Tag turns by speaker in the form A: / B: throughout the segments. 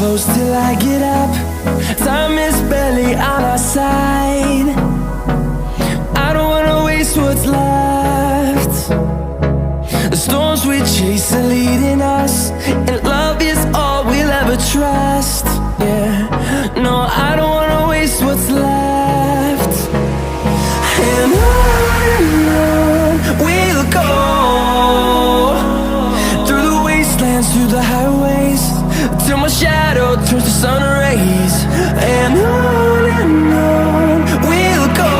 A: close till I get up. Time is barely on our side. I don't wanna waste what's left. The storms we chase are leading us, and love is all we'll ever trust. Yeah, no, I don't wanna waste what's left. And on we'll go, through the wastelands, through the highways, till my shadow turns to sun rays. And on we'll go,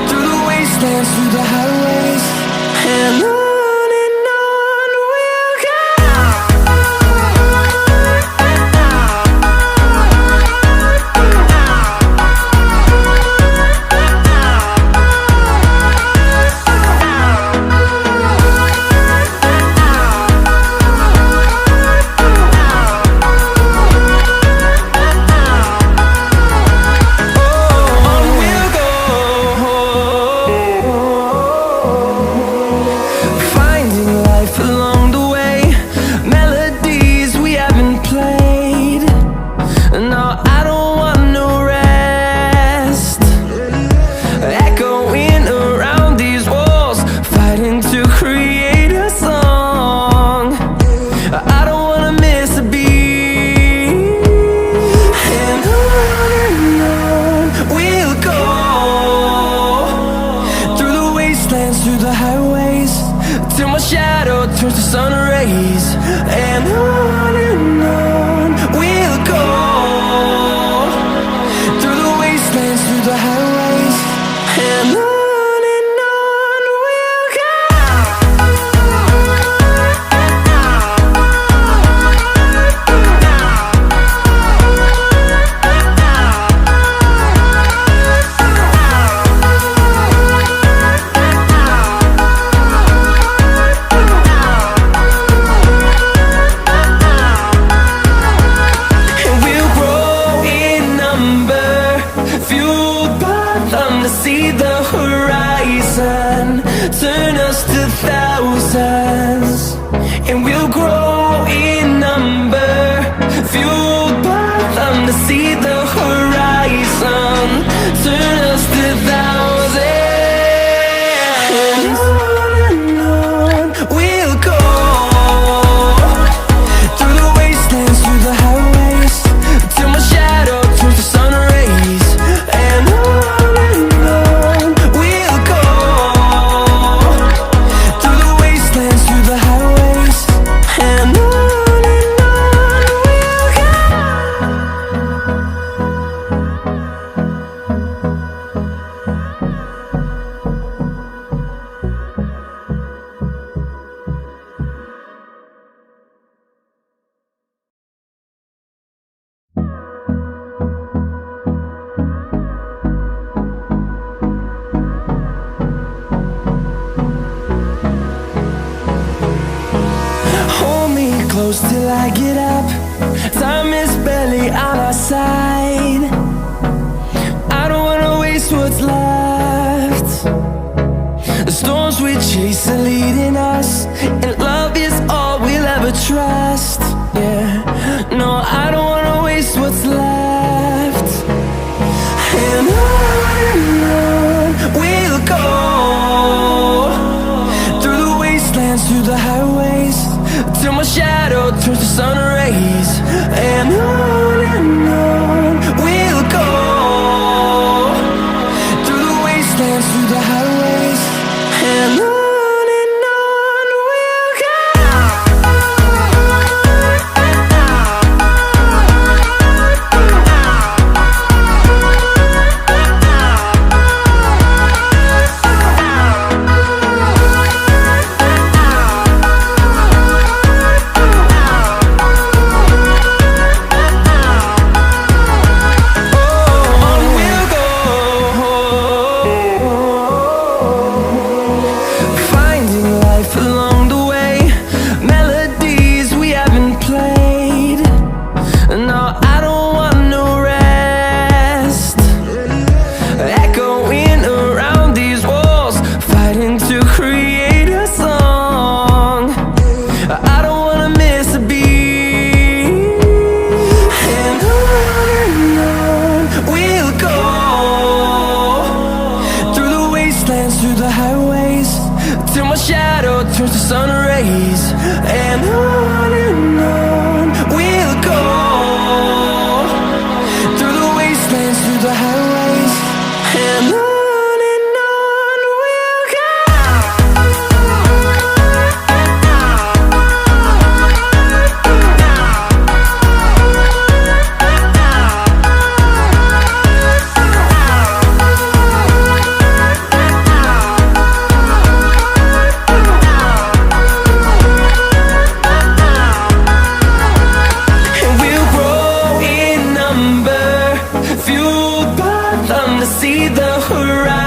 A: through the wastelands, through the highways, and on we'll go. Through the highways, till my shadow turns to sun rays. And on we'll go, through the wastelands, through the highways, and on we'll go. See the horizon turn us to thousands, and we'll grow in number, fueled by them. To see the horizon turn us to thousands, and on we'll go, through the wastelands, through the highways, till my shadow turns to sun rays. And close till I get up. Time is barely on our side. I don't wanna waste what's left. The storms we chase are leading us, and love is all we'll ever trust. Yeah, no, I don't wanna waste what's left. And on we'll go, through the wastelands, through the highways, till my shadow turns to sun rays. And on we'll go, through the wastelands, through the highways, and on we'll go. till my shadow turns to sun rays. And on we'll go, through the wastelands, through the highways, and on we'll go. See the horizon.